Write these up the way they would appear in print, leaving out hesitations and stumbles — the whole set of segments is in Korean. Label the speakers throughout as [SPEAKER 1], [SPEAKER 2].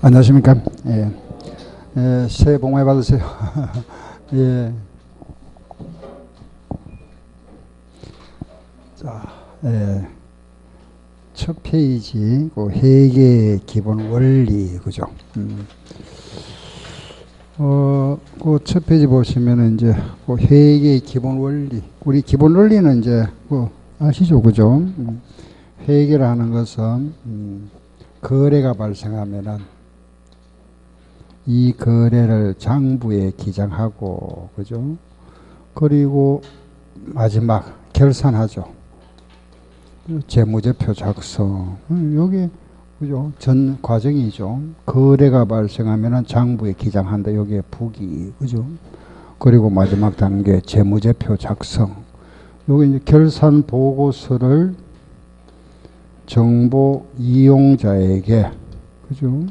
[SPEAKER 1] 안녕하십니까. 예. 새해 복 많이 받으세요. 예. 자, 첫 페이지, 그 회계의 기본 원리, 그죠? 그 첫 페이지 보시면은 이제 그 회계의 기본 원리, 우리 기본 원리는 이제 그 아시죠, 그죠? 회계라는 것은 거래가 발생하면은 이 거래를 장부에 기장하고, 그죠? 그리고 마지막 결산하죠. 재무제표 작성. 요게, 그죠? 전 과정이죠. 거래가 발생하면은 장부에 기장한다. 요게 부기, 그죠? 그리고 마지막 단계 재무제표 작성. 요게 이제 결산 보고서를 정보 이용자에게, 그죠?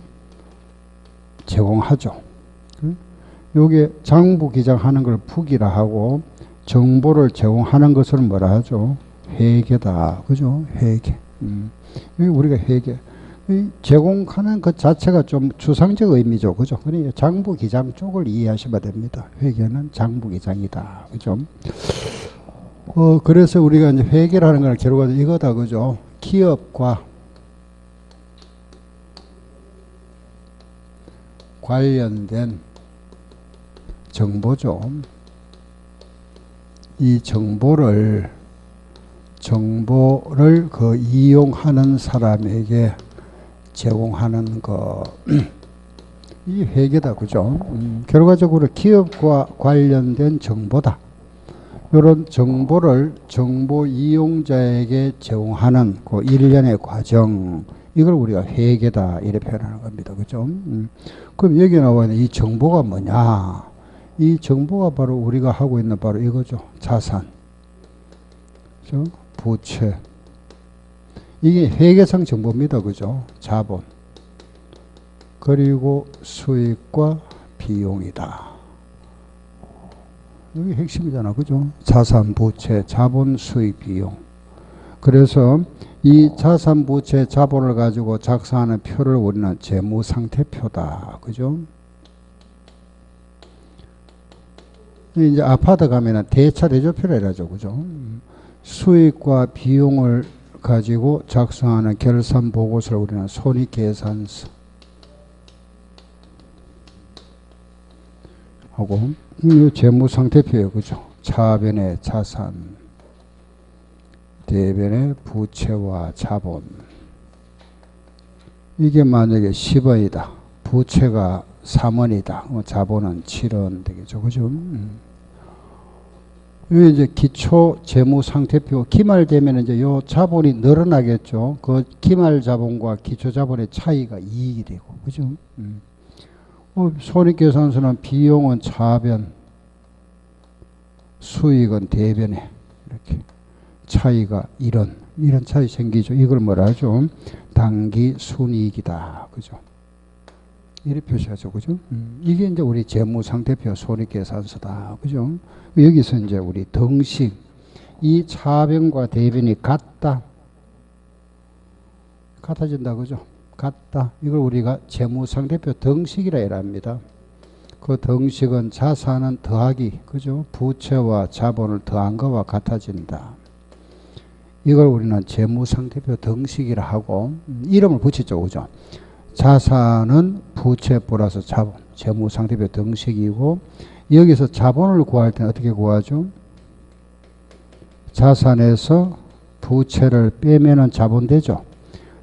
[SPEAKER 1] 제공하죠. 요게 장부 기장하는 걸 부기라 하고, 정보를 제공하는 것을 뭐라 하죠? 회계다. 그죠? 회계. 우리가 회계. 제공하는 것 자체가 좀 추상적 의미죠. 그죠? 그러니까 장부 기장 쪽을 이해하시면 됩니다. 회계는 장부 기장이다. 그죠? 그래서 우리가 이제 회계라는 걸 결국은 이거다. 그죠? 기업과 관련된 정보죠. 이 정보를 그 이용하는 사람에게 제공하는 거, 이 회계다. 그죠? 결과적으로 기업과 관련된 정보다. 이런 정보를 정보 이용자에게 제공하는 그 일련의 과정, 이걸 우리가 회계다 이렇게 표현하는 겁니다. 그죠? 그럼 여기 나와 있는 이 정보가 뭐냐? 이 정보가 바로 우리가 하고 있는 바로 이거죠. 자산, 그죠? 부채. 이게 회계상 정보입니다. 그죠? 자본. 그리고 수익과 비용이다. 여기 핵심이잖아. 그죠? 자산, 부채, 자본, 수익, 비용. 그래서 이 자산, 부채, 자본을 가지고 작성하는 표를 우리는 재무상태표다. 그죠? 이제 아파트 가면은 대차 대조표라 이러죠. 그죠? 수익과 비용을 가지고 작성하는 결산 보고서를 우리는 손익계산서 하고, 이 재무상태표예요. 그죠? 차변의 자산, 대변의 부채와 자본. 이게 만약에 10원이다. 부채가 3원이다. 자본은 7원 되겠죠. 그죠? 여기 이제 기초 재무 상태표 기말되면 이제 요 자본이 늘어나겠죠. 그 기말 자본과 기초 자본의 차이가 이익이 되고. 그죠? 손익계산서는 비용은 차변, 수익은 대변에 이렇게 차이가 이런 차이 생기죠. 이걸 뭐라 하죠? 당기 순이익이다. 그죠? 이렇게 표시하죠. 그죠? 이게 이제 우리 재무상태표 손익계산서다. 그죠? 여기서 이제 우리 등식, 이 차변과 대변이 같아진다. 그죠? 같다. 이걸 우리가 재무상태표 등식이라 합니다. 그 등식은 자산은 더하기, 그죠? 부채와 자본을 더한 것과 같아진다. 이걸 우리는 재무상태표 등식이라 하고, 이름을 붙이죠. 그죠? 자산은 부채 플러스 자본, 재무상태표 등식이고, 여기서 자본을 구할 때는 어떻게 구하죠? 자산에서 부채를 빼면은 자본 되죠.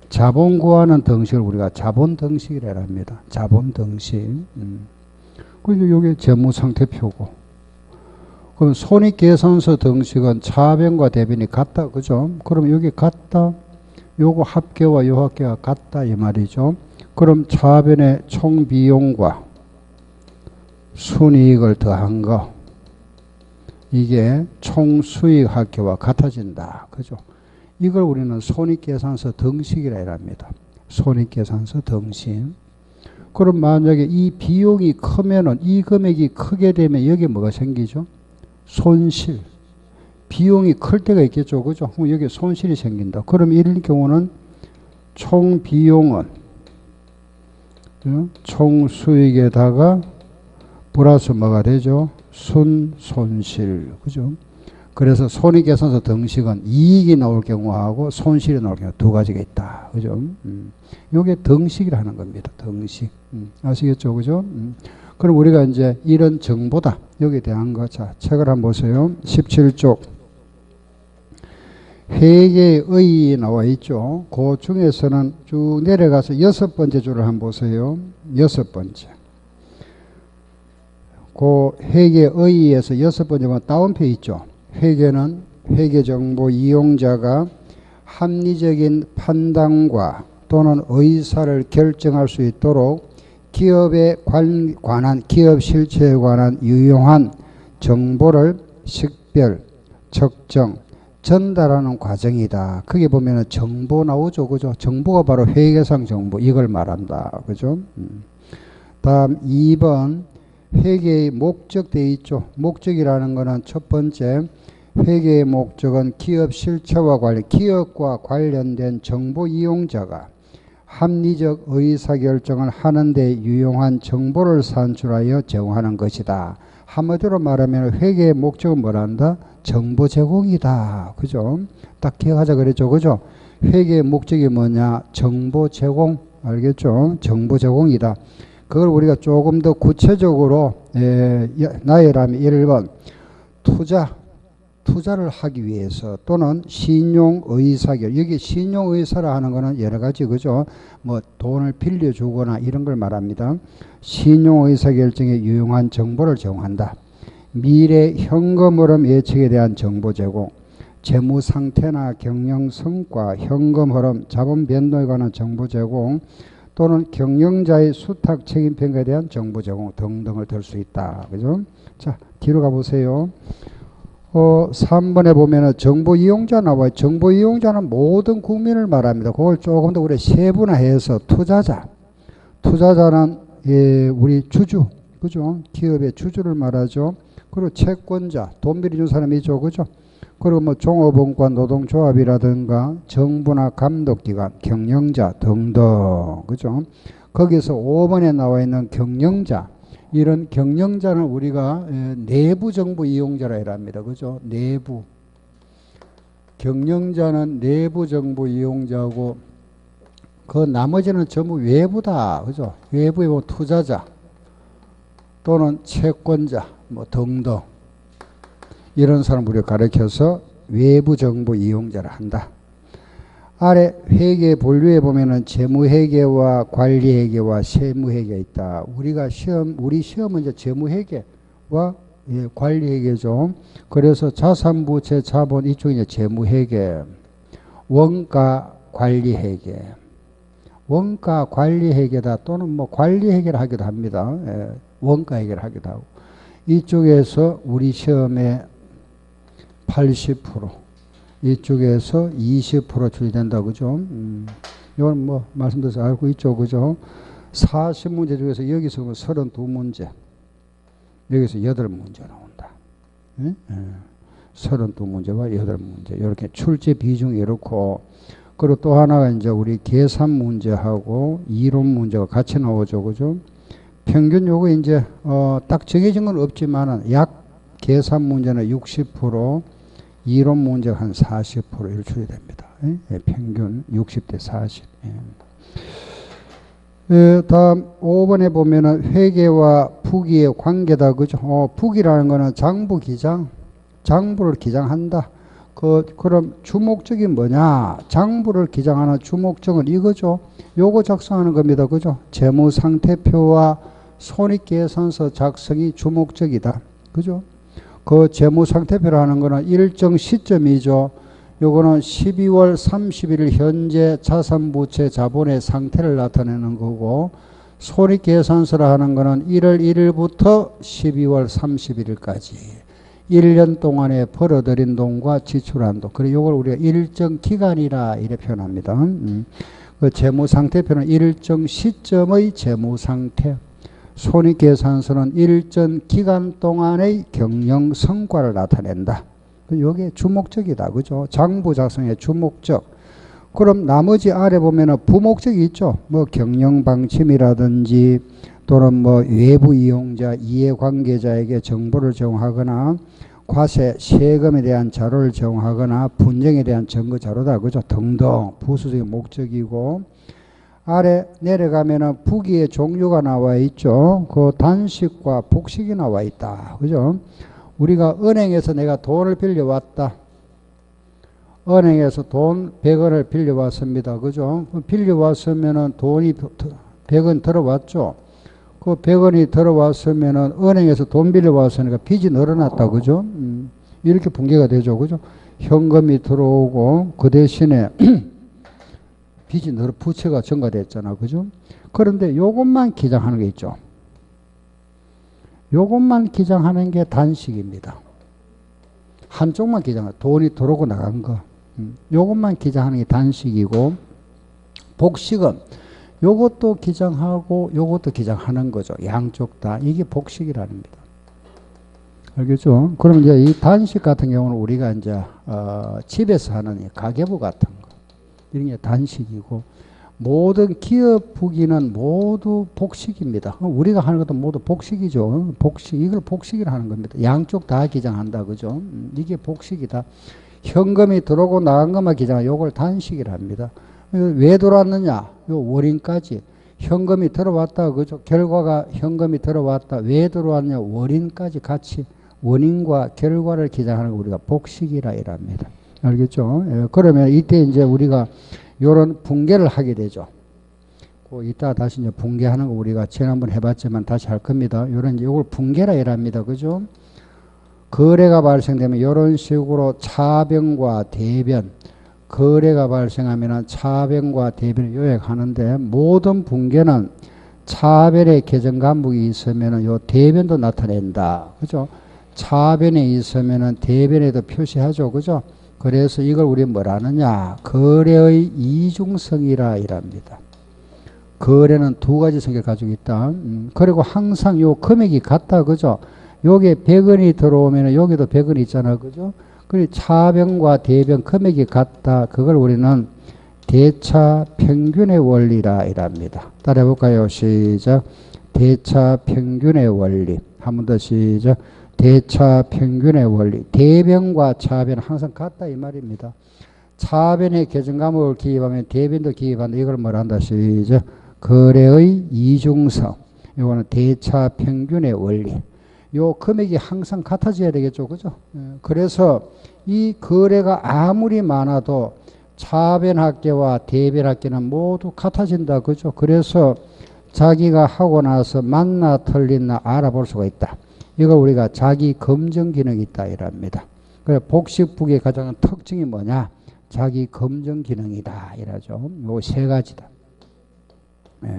[SPEAKER 1] 자본 구하는 등식을 우리가 자본 등식이라 합니다. 자본 등식. 그리고 이게 재무상태표고. 그럼 손익계산서 등식은 차변과 대변이 같다. 그죠? 그럼 여기 같다. 요거 합계와 요 합계가 같다. 이 말이죠. 그럼 차변의 총비용과 순이익을 더한 거, 이게 총수익 합계와 같아진다. 그죠? 이걸 우리는 손익계산서 등식이라 합니다. 손익계산서 등식. 그럼 만약에 이 비용이 크면은, 이 금액이 크게 되면 여기 뭐가 생기죠? 손실. 비용이 클 때가 있겠죠. 그죠? 그럼 여기 손실이 생긴다. 그럼 이런 경우는 총 비용은 총 수익에다가 플러스 뭐가 되죠? 순손실. 그죠? 그래서 손익계산서 등식은 이익이 나올 경우하고 손실이 나올 경우 두 가지가 있다. 그죠? 요게 등식이라는 겁니다. 등식. 아시겠죠? 그죠? 그럼 우리가 이제 이런 정보다. 여기에 대한 거. 자, 책을 한번 보세요. 17쪽. 회계의 나와 있죠. 그 중에서는 쭉 내려가서 여섯 번째 줄을 한번 보세요. 여섯 번째. 그 회계의에서 여섯 번째가 다운표 있죠. 회계는 회계정보 이용자가 합리적인 판단과 또는 의사를 결정할 수 있도록 기업에 관한 기업 실체에 관한 유용한 정보를 식별, 측정, 전달하는 과정이다. 거기 보면은 정보 나오죠. 그죠? 정보가 바로 회계상 정보. 이걸 말한다. 그죠? 다음 2번 회계의 목적 돼 있죠. 목적이라는 거는 첫 번째 회계의 목적은 기업 실체와 기업과 관련된 정보 이용자가 합리적 의사결정을 하는 데 유용한 정보를 산출하여 제공하는 것이다. 한마디로 말하면 회계의 목적은 뭐란다? 정보 제공이다. 그죠? 딱 기억하자 그랬죠. 그죠? 회계의 목적이 뭐냐? 정보 제공. 알겠죠? 정보 제공이다. 그걸 우리가 조금 더 구체적으로 나열하면 1번 투자를 하기 위해서 또는 신용의사결. 여기 신용의사라 하는 거는 여러 가지 그죠? 뭐 돈을 빌려주거나 이런 걸 말합니다. 신용의사결정에 유용한 정보를 제공한다. 미래 현금 흐름 예측에 대한 정보 제공, 재무 상태나 경영 성과, 현금 흐름, 자본 변동에 관한 정보 제공, 또는 경영자의 수탁 책임 평가에 대한 정보 제공 등등을 들 수 있다. 그죠? 자, 뒤로 가보세요. 3번에 보면은 정보 이용자 나와요. 정보 이용자는 모든 국민을 말합니다. 그걸 조금 더 우리 세분화해서 투자자는 우리 주주, 그죠? 기업의 주주를 말하죠. 그리고 채권자, 돈 빌려준 사람이 있죠. 그죠? 그리고 뭐 종업원과 노동조합이라든가 정부나 감독기관, 경영자 등등. 그죠? 거기서 5번에 나와 있는 경영자. 이런 경영자는 우리가 내부 정보 이용자라 합니다. 그죠? 내부. 경영자는 내부 정보 이용자고, 그 나머지는 전부 외부다. 그죠? 외부에 뭐 투자자 또는 채권자 뭐 등등. 이런 사람 우리가 가르쳐서 외부 정보 이용자를 한다. 아래 회계 본류에 보면은 재무회계와 관리회계와 세무회계가 있다. 우리 시험은 이제 재무회계와 관리회계죠. 그래서 자산부채 자본 이쪽이 이제 재무회계, 원가 관리회계, 원가 관리회계다 또는 뭐 관리회계를 하기도 합니다. 원가회계를 하기도 하고. 이쪽에서 우리 시험에 80%, 이쪽에서 20% 출제된다. 그죠? 이건 뭐 말씀드려서 알고 있죠. 그죠? 40문제 중에서 여기서 32문제, 여기서 8문제 나온다. 32문제와 8문제. 이렇게 출제 비중이 이렇고, 그리고 또 하나가 이제 우리 계산 문제하고 이론 문제가 같이 나오죠. 그죠? 평균 요거 이제 딱 정해진 건 없지만은 약 계산 문제는 60%, 이론 문제가 한 40% 이렇게 출제됩니다. 평균 60대 40. 다음 5번에 보면은 회계와 부기의 관계다. 그죠? 부기라는 거는 장부 기장, 장부를 기장한다. 그럼 주목적이 뭐냐? 장부를 기장하는 주목적은 이거죠. 요거 작성하는 겁니다. 그죠? 재무상태표와 손익계산서 작성이 주목적이다. 그죠? 그 재무상태표라는 거는 일정 시점이죠. 요거는 12월 31일 현재 자산부채 자본의 상태를 나타내는 거고, 손익계산서라 하는 거는 1월 1일부터 12월 31일까지 1년 동안에 벌어들인 돈과 지출한 돈. 그리고 이걸 우리가 일정 기간이라 이렇게 표현합니다. 그 재무상태표는 일정 시점의 재무상태, 손익계산서는 일정 기간 동안의 경영 성과를 나타낸다. 이게 주목적이다. 그죠? 장부 작성의 주목적. 그럼 나머지 아래 보면은 부목적이 있죠. 뭐 경영방침이라든지 또는 뭐 외부 이용자, 이해관계자에게 정보를 제공하거나 과세, 세금에 대한 자료를 제공하거나 분쟁에 대한 증거 자료다. 그죠? 등등 부수적인 목적이고 아래 내려가면은 부기의 종류가 나와 있죠. 그 단식과 복식이 나와 있다. 그죠? 우리가 은행에서 내가 돈을 빌려왔다. 은행에서 돈 100원을 빌려왔습니다. 그죠? 빌려왔으면은 돈이 100원 들어왔죠. 그 100원이 들어왔으면은 은행에서 돈 빌려왔으니까 빚이 늘어났다. 그죠? 이렇게 분개가 되죠. 그죠? 현금이 들어오고 그 대신에 빚이 늘어 부채가 증가됐잖아. 그죠? 그런데 요것만 기장하는 게 있죠. 요것만 기장하는 게 단식입니다. 한쪽만 기장해. 돈이 들어오고 나간 거. 요것만 기장하는 게 단식이고 복식은 요것도 기장하고 요것도 기장하는 거죠. 양쪽 다. 이게 복식이랍니다. 알겠죠? 그럼 이제 이 단식 같은 경우는 우리가 이제 집에서 하는 가계부 같은 거. 이런 게 단식이고 모든 기업 부기는 모두 복식입니다. 우리가 하는 것도 모두 복식이죠. 복식. 이걸 복식이라 하는 겁니다. 양쪽 다 기장한다. 그죠? 이게 복식이다. 현금이 들어오고 나간 것만 기장하 요걸 단식이라 합니다. 왜 들어왔느냐? 요 월인까지. 현금이 들어왔다. 그죠? 결과가 현금이 들어왔다. 왜 들어왔냐? 월인까지 같이 원인과 결과를 기장하는 거 우리가 복식이라 이랍니다. 알겠죠? 예, 그러면 이때 이제 우리가 요런 분개를 하게 되죠. 이따 다시 이제 분개하는 거 우리가 지난번 해봤지만 다시 할 겁니다. 요런 이제 요걸 분개라 이랍니다. 그죠? 거래가 발생되면 요런 식으로 차변과 대변, 거래가 발생하면 차변과 대변을 요약하는데 모든 분개는 차변에 계정간목이 있으면 요 대변도 나타낸다. 그죠? 차변에 있으면 대변에도 표시하죠. 그죠? 그래서 이걸 우리 뭐라 하느냐? 거래의 이중성이라 이랍니다. 거래는 두 가지 성격을 가지고 있다. 그리고 항상 요 금액이 같다. 그죠? 요게 100원이 들어오면 여기도 100원이 있잖아. 그죠? 그리고 차변과 대변 금액이 같다. 그걸 우리는 대차 평균의 원리라 이랍니다. 따라해 볼까요? 시작. 대차 평균의 원리. 한 번 더 시작. 대차 평균의 원리. 대변과 차변은 항상 같다 이 말입니다. 차변에 계정과목을 기입하면 대변도 기입한다. 이걸 뭐라 한다. 시작. 거래의 이중성. 이거는 대차 평균의 원리. 요 금액이 항상 같아져야 되겠죠. 그죠? 그래서 이 거래가 아무리 많아도 차변합계와 대변합계는 모두 같아진다. 그죠? 그래서 자기가 하고 나서 맞나 틀리나 알아볼 수가 있다. 이걸 우리가 자기 검증 기능이 있다 이랍니다. 그래 복식부기의 가장 특징이 뭐냐? 자기 검증 기능이다 이라죠. 요 세 가지다. 예.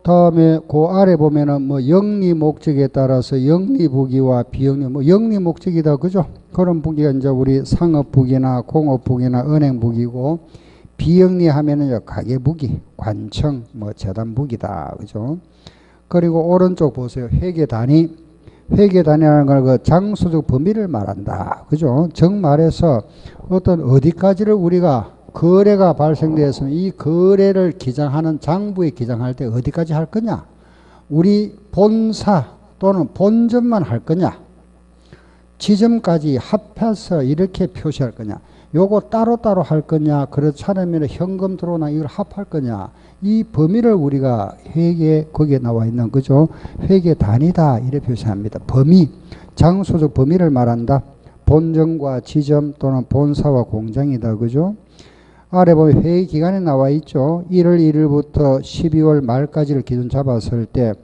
[SPEAKER 1] 다음에 그 아래 보면은 뭐 영리 목적에 따라서 영리 부기와 비영리 뭐 영리 목적이다. 그죠? 그런 부기가 이제 우리 상업 부기나 공업 부기나 은행 부기고 비영리 하면은 가계 부기, 관청, 뭐 재단 부기다. 그죠? 그리고 오른쪽 보세요. 회계 단위. 회계 단위라는 걸 그 장소적 범위를 말한다. 그죠? 정말해서 어떤 어디까지를 우리가 거래가 발생되었으면 이 거래를 기장하는 장부에 기장할 때 어디까지 할 거냐? 우리 본사 또는 본점만 할 거냐? 지점까지 합해서 이렇게 표시할 거냐? 요거 따로따로 할 거냐? 그렇지 않으면 현금 들어오나 이걸 합할 거냐? 이 범위를 우리가 회계 거기에 나와 있는 거죠. 회계 단위다 이렇게 표시합니다. 범위, 장소적 범위를 말한다. 본점과 지점 또는 본사와 공장이다. 그죠? 아래 보면 회의 기간에 나와 있죠. 1월 1일부터 12월 말까지를 기준 잡았을 때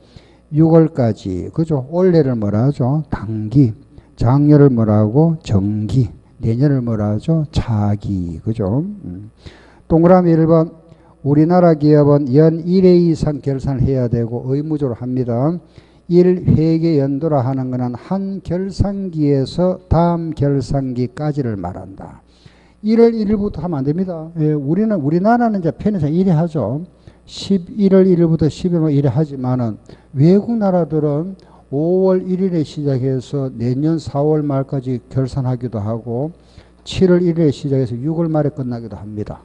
[SPEAKER 1] 6월까지 그죠? 올해를 뭐라 하죠? 단기. 작년을 뭐라 하고? 정기. 내년을 뭐라 하죠? 차기. 그죠? 동그라미 1번. 우리나라 기업은 연 1회 이상 결산을 해야 되고 의무적으로 합니다. 1회계 연도라 하는 것은 한 결산기에서 다음 결산기까지를 말한다. 1월 1일부터 하면 안 됩니다. 예, 우리나라는 이제 편의상 1회 하죠. 11월 1일부터 11월 1회 하지만은 외국 나라들은 5월 1일에 시작해서 내년 4월 말까지 결산하기도 하고 7월 1일에 시작해서 6월 말에 끝나기도 합니다.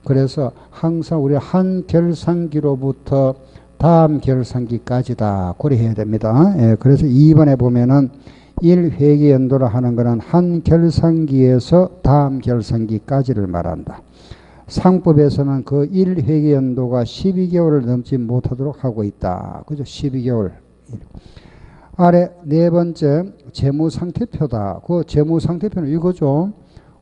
[SPEAKER 1] 그래서 항상 우리 한 결산기로부터 다음 결산기까지다 고려해야 됩니다. 예, 그래서 2번에 보면은 1회계 연도라 하는 것은 한 결산기에서 다음 결산기까지를 말한다. 상법에서는 그 1회계 연도가 12개월을 넘지 못하도록 하고 있다. 그죠? 12개월. 아래 네 번째 재무상태표다. 그 재무상태표는 이거죠.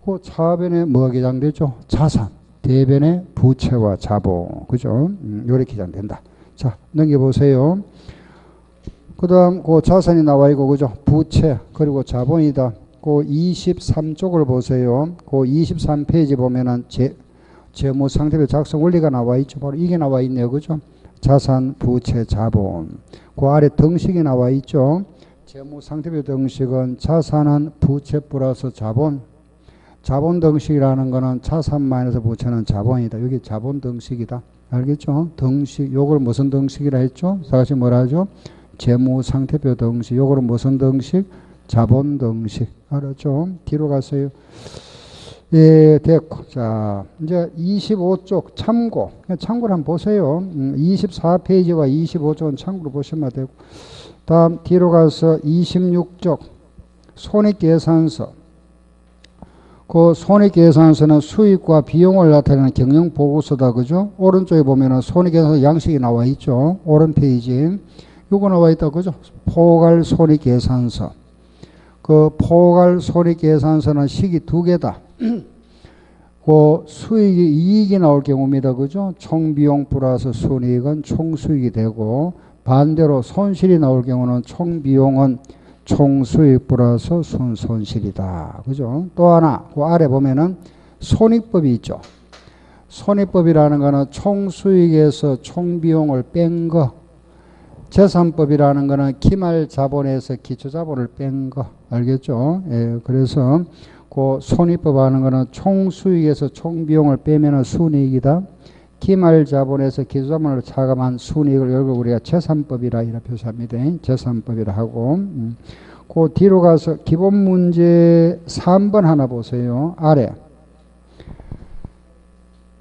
[SPEAKER 1] 그 차변에 뭐가 기장되죠? 자산. 대변에 부채와 자본. 그죠? 요렇게 기장된다. 자, 넘겨보세요. 그 다음, 그 자산이 나와 있고, 그죠? 부채, 그리고 자본이다. 그 23쪽을 보세요. 그 23페이지 보면은 재무상태표 작성 원리가 나와 있죠. 바로 이게 나와 있네요. 그죠? 자산, 부채, 자본. 그 아래 등식이 나와 있죠. 재무상태표 등식은 자산은 부채 플러스 자본. 자본 등식이라는 거는 자산 마이너스 부채는 자본이다. 여기 자본 등식이다. 알겠죠? 등식, 요걸 무슨 등식이라 했죠? 다시 뭐라 하죠? 재무상태표 등식. 요거는 무슨 등식? 자본 등식. 알았죠? 뒤로 가세요. 예, 됐고. 자, 이제 25쪽 참고. 참고를 한번 보세요. 24페이지와 25쪽은 참고로 보시면 되고. 다음 뒤로 가서 26쪽 손익계산서. 그 손익계산서는 수익과 비용을 나타내는 경영보고서다. 그죠? 오른쪽에 보면은 손익계산서 양식이 나와 있죠. 오른 페이지. 요거 나와 있다. 그죠? 포괄 손익계산서. 그 포괄 손익계산서는 식이 두 개다. 그 수익이 이익이 나올 경우입니다. 그죠? 총비용 플러스 순이익은 총수익이 되고 반대로 손실이 나올 경우는 총비용은 총수익 플러스 순손실이다. 그죠? 또 하나 그 아래 보면은 손익법이 있죠. 손익법이라는 거는 총수익에서 총비용을 뺀 거. 재산법이라는 거는 기말자본에서 기초자본을 뺀 거. 알겠죠? 예, 그래서 그 손익법 하는 거는 총수익에서 총비용을 빼면은 순이익이다. 기말자본에서 기초자본을 차감한 순이익을 결국 우리가 재산법이라 이렇게 표시합니다. 재산법이라 하고. 그 뒤로 가서 기본 문제 3번 하나 보세요. 아래.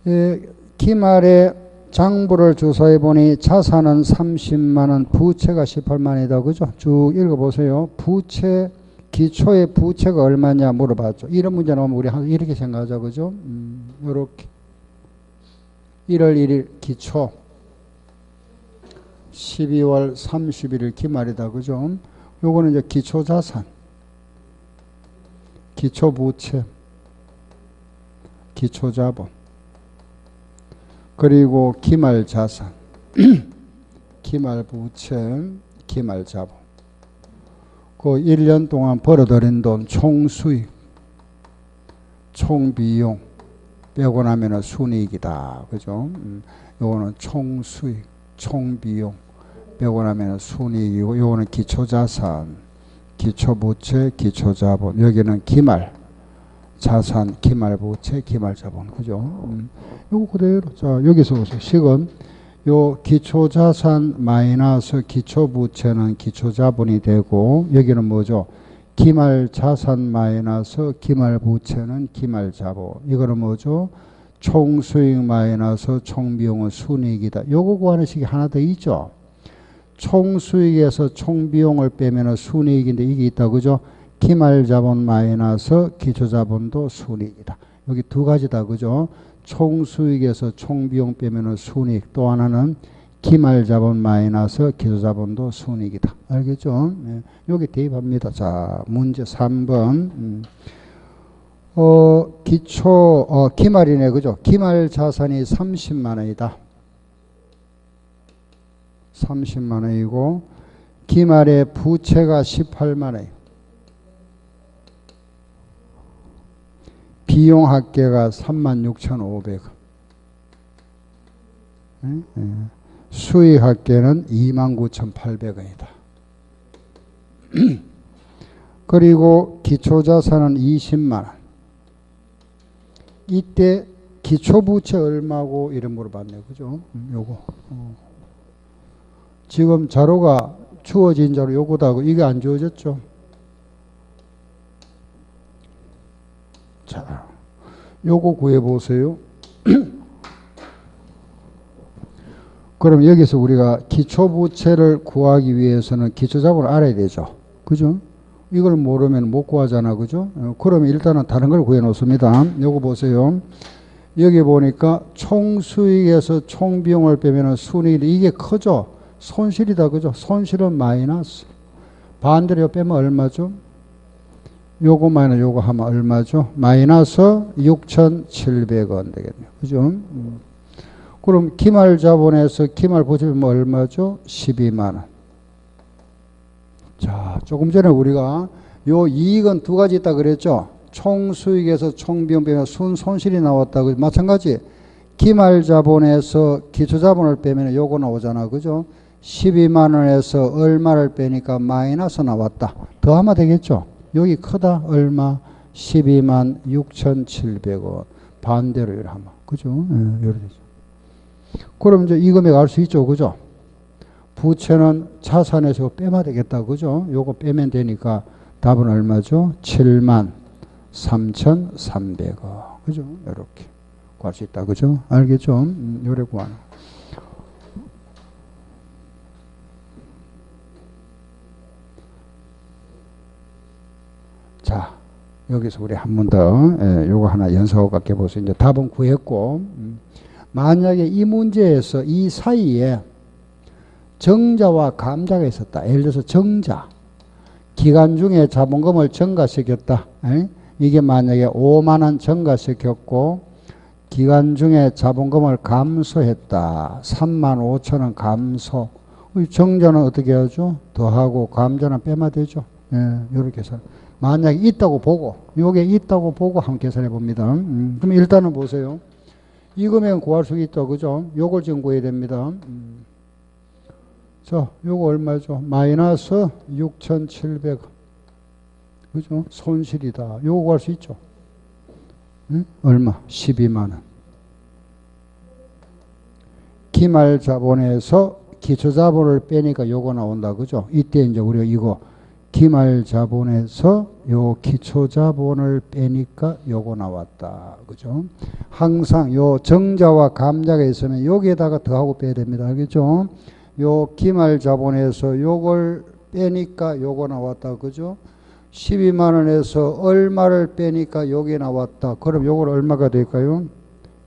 [SPEAKER 1] 예, 기말에 장부를 조사해 보니 자산은 30만 원, 부채가 18만이다. 그죠? 쭉 읽어보세요. 부채, 기초의 부채가 얼마냐 물어봤죠. 이런 문제 나오면 우리 항상 이렇게 생각하자. 그죠? 요렇게. 1월 1일 기초, 12월 31일 기말이다. 그죠? 요거는 이제 기초자산, 기초부채, 기초자본, 그리고 기말자산, 기말부채, 기말자본. 그 1년 동안 벌어들인 돈 총수익, 총비용 빼고 나면은 순이익이다. 그죠? 요거는 총수익, 총비용 빼고 나면은 순이익이고, 요거는 기초자산, 기초부채, 기초자본. 여기는 기말, 자산, 기말부채, 기말자본. 그죠? 요거 그대로. 자, 여기서 보세요. 식은 요 기초자산 마이너스 기초부채는 기초자본이 되고, 여기는 뭐죠? 기말자산 마이너스 기말부채는 기말자본. 이거는 뭐죠? 총수익 마이너스 총비용은 순이익이다. 요거 구하는 식이 하나 더 있죠? 총수익에서 총비용을 빼면 순이익인데 이게 있다. 그죠? 기말자본 마이너스 기초자본도 순이익이다. 여기 두 가지다. 그죠? 총수익에서 총비용 빼면 순이익. 또 하나는 기말자본 마이너스 기초자본도 순이익이다. 알겠죠? 네. 여기 대입합니다. 자, 문제 3번. 기말이네. 그죠? 기말 자산이 30만 원이다. 30만 원이고, 기말의 부채가 18만 원. 비용 합계가 36,500원. 네? 네. 수익 합계는 29,800원이다. 그리고 기초자산은 20만 원. 이때 기초부채 얼마고 이런 물어봤네요. 그죠? 요거. 지금 자료가 주어진 자료 요거다고 이게 안 주어졌죠? 자, 요거 구해보세요. 그럼 여기서 우리가 기초부채를 구하기 위해서는 기초자본을 알아야 되죠. 그죠? 이걸 모르면 못 구하잖아. 그죠? 그러면 일단은 다른 걸 구해 놓습니다. 요거 보세요. 여기 보니까 총수익에서 총비용을 빼면 순이익이 이게 크죠? 손실이다. 그죠? 손실은 마이너스. 반대로 빼면 얼마죠? 요거 마이너스 요거 하면 얼마죠? 마이너스 6,700원 되겠네요. 그죠? 그럼 기말 자본에서 기말 보시면 얼마죠? 12만 원. 자, 조금 전에 우리가 요 이익은 두 가지 있다 그랬죠? 총수익에서 총비용 빼면 순손실이 나왔다. 마찬가지 기말 자본에서 기초 자본을 빼면 요거 나오잖아. 그죠? 12만 원에서 얼마를 빼니까 마이너스 나왔다. 더하면 되겠죠? 여기 크다. 얼마? 12만 6,700원. 반대로 이렇게 하면. 그죠? 예, 이렇게 되죠. 그럼 이제 이 금액 알 수 있죠. 그죠? 부채는 자산에서 빼면 되겠다. 그죠? 요거 빼면 되니까 답은 얼마죠? 7만 3,300원. 그죠? 이렇게 구할 수 있다. 그죠? 알겠죠? 요래 구하는. 자, 여기서 우리 한 번 더, 요거 하나 연습하고 갈게 보세요. 이제 답은 구했고, 만약에 이 문제에서 이 사이에 정자와 감자가 있었다. 예를 들어서 정자. 기간 중에 자본금을 증가시켰다. 이게 만약에 5만 원 증가시켰고 기간 중에 자본금을 감소했다. 3만 5천 원 감소. 정자는 어떻게 하죠? 더하고 감자는 빼면 되죠. 이렇게 해서 만약에 있다고 보고 요게 있다고 보고 한번 계산해 봅니다. 그럼 일단은 보세요. 이 금액은 구할 수 있다. 그죠? 요걸 지금 구해야 됩니다. 자, 요거 얼마죠? 마이너스 6,700원. 그죠? 손실이다. 요거 구할 수 있죠? 응? 얼마? 12만 원. 기말 자본에서 기초 자본을 빼니까 요거 나온다. 그죠? 이때 이제 우리가 이거 기말 자본에서 요 기초 자본을 빼니까 요거 나왔다. 그죠? 항상 요 정자와 감자가 있으면 여기에다가 더하고 빼야 됩니다. 알겠죠? 요 기말 자본에서 요걸 빼니까 요거 나왔다. 그죠? 12만 원에서 얼마를 빼니까 요게 나왔다. 그럼 요걸 얼마가 될까요?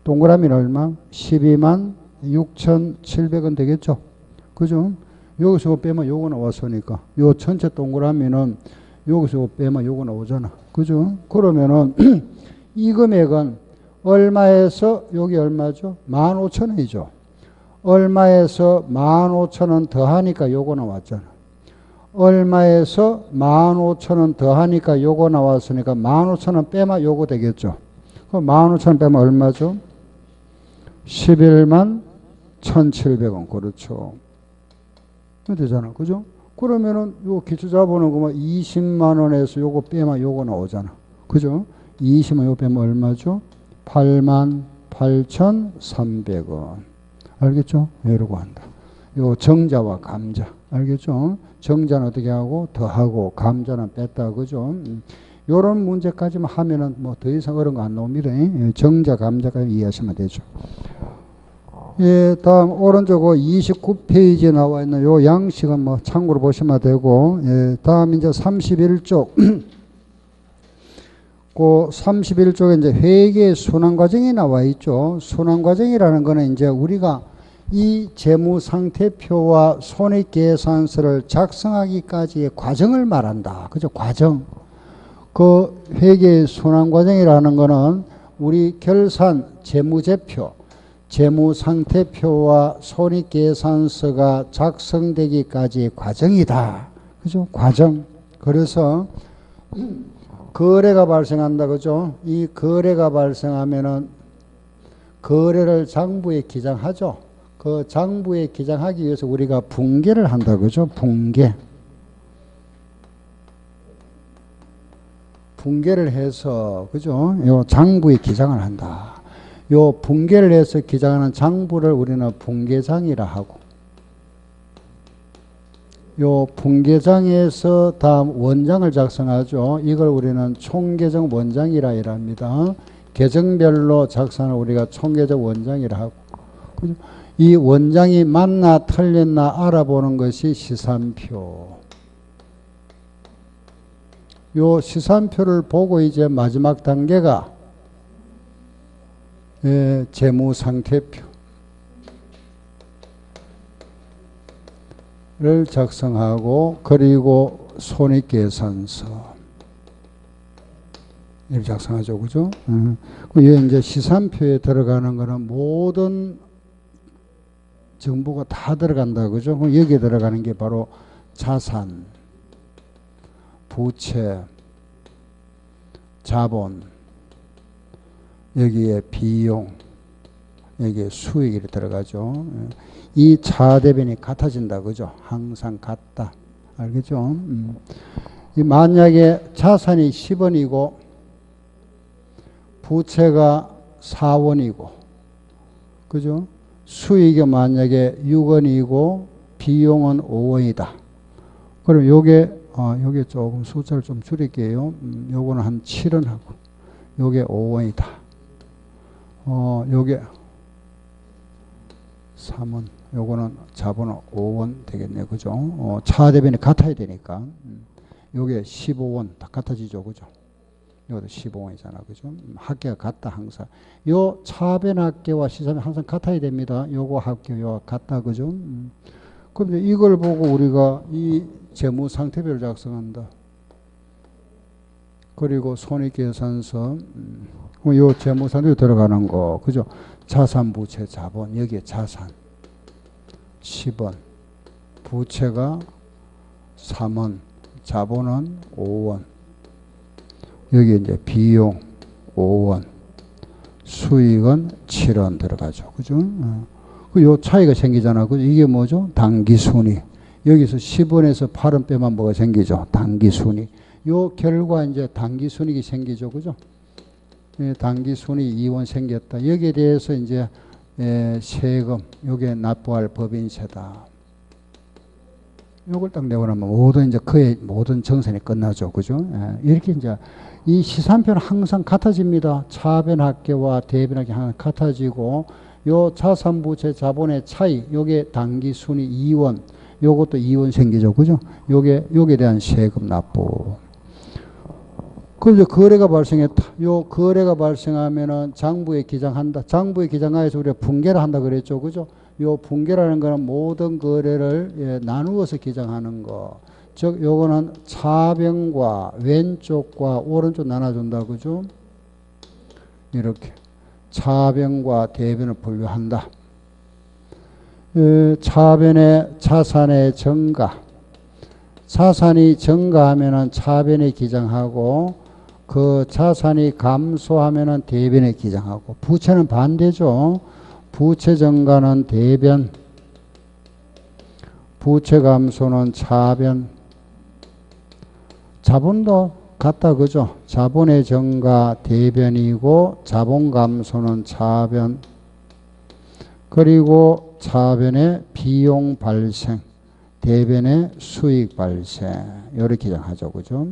[SPEAKER 1] 동그라미는 얼마? 12만 6,700원 되겠죠? 그죠? 여기서 빼면 요거 나왔으니까 요 전체 동그라미는 여기서 빼면 요거 나오잖아. 그죠? 그러면은 이 금액은 얼마에서 여기 얼마죠? 15,000원이죠. 얼마에서 15,000원 더하니까 요거 나왔잖아. 얼마에서 15,000원 더하니까 요거 나왔으니까 15,000원 빼면 요거 되겠죠. 그럼 15,000원 빼면 얼마죠? 11만 1,700원. 그렇죠. 되잖아. 그죠? 그러면은 요 기초자본은 그만 20만 원에서 요거 빼면 요거 나오잖아. 그죠? 20만 요 빼면 얼마죠? 8만 8,300원. 알겠죠? 이러고 한다. 요 정자와 감자. 알겠죠? 정자는 어떻게 하고 더하고 감자는 뺐다. 그죠? 요런 문제까지만 하면은 뭐 더 이상 어려운 거 안 나옵니다. 정자, 감자까지 이해하시면 되죠. 예, 다음 오른쪽 29페이지에 나와 있는 요 양식은 뭐 참고로 보시면 되고, 예, 다음 이제 31쪽. 그 31쪽에 이제 회계 순환 과정이 나와 있죠. 순환 과정이라는 거는 이제 우리가 이 재무 상태표와 손익 계산서를 작성하기까지의 과정을 말한다. 그죠? 과정. 그 회계 순환 과정이라는 거는 우리 결산 재무제표, 재무상태표와 손익계산서가 작성되기까지의 과정이다. 그죠? 과정. 그래서 거래가 발생한다. 그죠? 이 거래가 발생하면은 거래를 장부에 기장하죠. 그 장부에 기장하기 위해서 우리가 분계를 한다. 그죠? 분계. 분계를 해서, 그죠? 요 장부에 기장을 한다. 요 분계를 해서 기장하는 장부를 우리는 분계장이라 하고, 요 분계장에서 다음 원장을 작성하죠. 이걸 우리는 총계정 원장이라 이랍니다. 계정별로 작성을 우리가 총계정 원장이라 하고, 이 원장이 맞나 틀렸나 알아보는 것이 시산표. 요 시산표를 보고 이제 마지막 단계가 재무상태표 를 작성하고, 그리고 손익계산서 이렇게 작성하죠. 그죠? 이 이제 시산표에 들어가는 거는 모든 정보가 다 들어간다. 그죠? 여기에 들어가는 게 바로 자산, 부채, 자본, 여기에 비용, 여기에 수익이 들어가죠. 이 차대변이 같아진다. 그죠? 항상 같다. 알겠죠? 이 만약에 자산이 10원이고 부채가 4원이고, 그죠? 수익이 만약에 6원이고 비용은 5원이다. 그럼 요게 조금 숫자를 좀 줄일게요. 요거는 한 7원 하고, 요게 5원이다. 요게 3원, 요거는 자본은 5원 되겠네요. 그죠? 차대변이 같아야 되니까. 요게 15원 다 같아지죠. 그죠? 요것도 15원이잖아. 그죠? 합계가 같다, 항상. 요 차변 합계와 시사변 항상 같아야 됩니다. 요거 합계, 요 같다. 그죠? 그럼 이걸 보고 우리가 이 재무상태표를 작성한다. 그리고 손익계산서, 요 재무상태표 들어가는 거. 그죠? 자산, 부채, 자본. 여기에 자산 10원, 부채가 3원, 자본은 5원. 여기 이제 비용 5원, 수익은 7원 들어가죠. 그죠? 요 차이가 생기잖아. 그죠? 이게 뭐죠? 단기순이. 여기서 10원에서 8원 빼면 뭐가 생기죠? 단기순이. 요 결과 이제 단기순이익이 생기죠. 그죠? 예, 단기순이 2원 생겼다. 여기에 대해서 이제 세금, 요게 납부할 법인세다. 요걸 딱 내고 나면 모든 이제 그의 모든 정산이 끝나죠. 그죠? 이렇게 이제 이 시산표는 항상 같아집니다. 차변 합계와 대변 합계 항상 같아지고, 요 자산, 부채, 자본의 차이, 요게 단기 순위 2원, 요것도 2원 생기죠. 그죠? 요게 대한 세금 납부. 그래서 거래가 발생했다. 요 거래가 발생하면은 장부에 기장한다. 장부에 기장하여서 우리가 분계를 한다 그랬죠. 그죠? 요 분계라는 거는 모든 거래를 나누어서 기장하는 거. 즉 요거는 차변과 왼쪽과 오른쪽 나눠준다. 그죠? 이렇게 차변과 대변을 분류한다. 차변의 자산의 증가. 자산이 증가하면은 차변에 기장하고, 그 자산이 감소하면은 대변에 기장하고, 부채는 반대죠. 부채 증가는 대변, 부채 감소는 차변. 자본도 같다. 그죠? 자본의 증가 대변이고, 자본 감소는 차변. 그리고 차변의 비용 발생, 대변의 수익 발생. 이렇게 기장하죠. 그죠?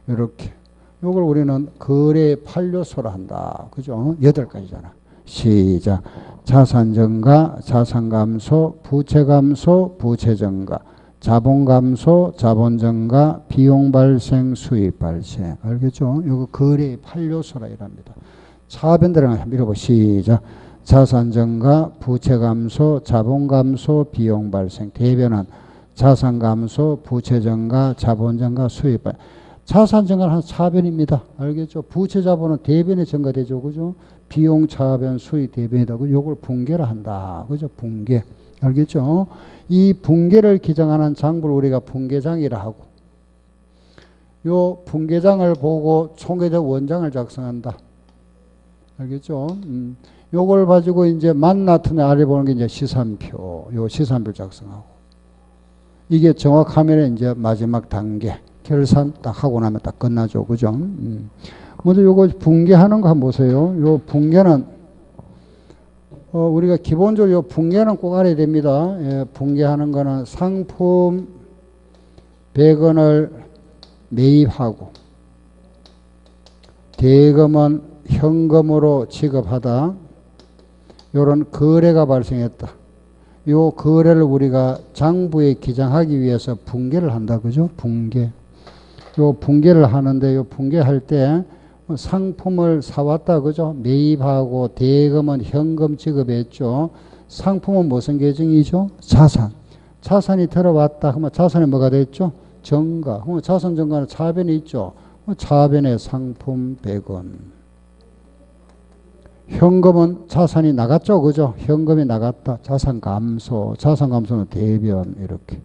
[SPEAKER 1] 이렇게. 요걸 우리는 거래 8요소로 한다. 그죠? 8가지잖아. 시작. 자산 증가, 자산 감소, 부채 감소, 부채 증가, 자본 감소, 자본 증가, 비용 발생, 수익 발생. 알겠죠? 요거 거래 8요소라 이랍니다. 차변들을 한번 읽어보. 시작. 자산 증가, 부채 감소, 자본 감소, 비용 발생. 대변은 자산 감소, 부채 증가, 자본 증가, 수익 발생. 자산 증가는 한 차변입니다. 알겠죠? 부채 자본은 대변에 증가되죠. 그죠? 비용 차변, 수익 대변이다. 요걸 분계를 한다. 그죠? 분계. 알겠죠? 이 분계를 기장하는 장부를 우리가 분계장이라 하고, 요 분계장을 보고 총계적 원장을 작성한다. 알겠죠? 요걸 가지고 이제 만나튼에 아래 보는 게 이제 시산표. 요 시산표 작성하고. 이게 정확하면 이제 마지막 단계. 결산 딱 하고 나면 딱 끝나죠. 그죠? 먼저 요거 분계하는 거 한번 보세요. 요 분계는, 우리가 기본적으로 요 분계는 꼭 알아야 됩니다. 예, 분계하는 거는 상품 100원을 매입하고 대금은 현금으로 지급하다. 요런 거래가 발생했다. 요 거래를 우리가 장부에 기장하기 위해서 붕괴를 한다. 그죠? 붕괴. 요 붕괴를 하는데 요 붕괴할 때 상품을 사왔다. 그죠? 매입하고 대금은 현금 지급했죠. 상품은 무슨 계정이죠? 자산. 자산이 들어왔다. 그러면 자산이 뭐가 됐죠? 정가. 그러면 자산 정가는 차변이 있죠. 차변에 상품 100원. 현금은 자산이 나갔죠. 그죠? 현금이 나갔다. 자산 감소. 자산 감소는 대변. 이렇게.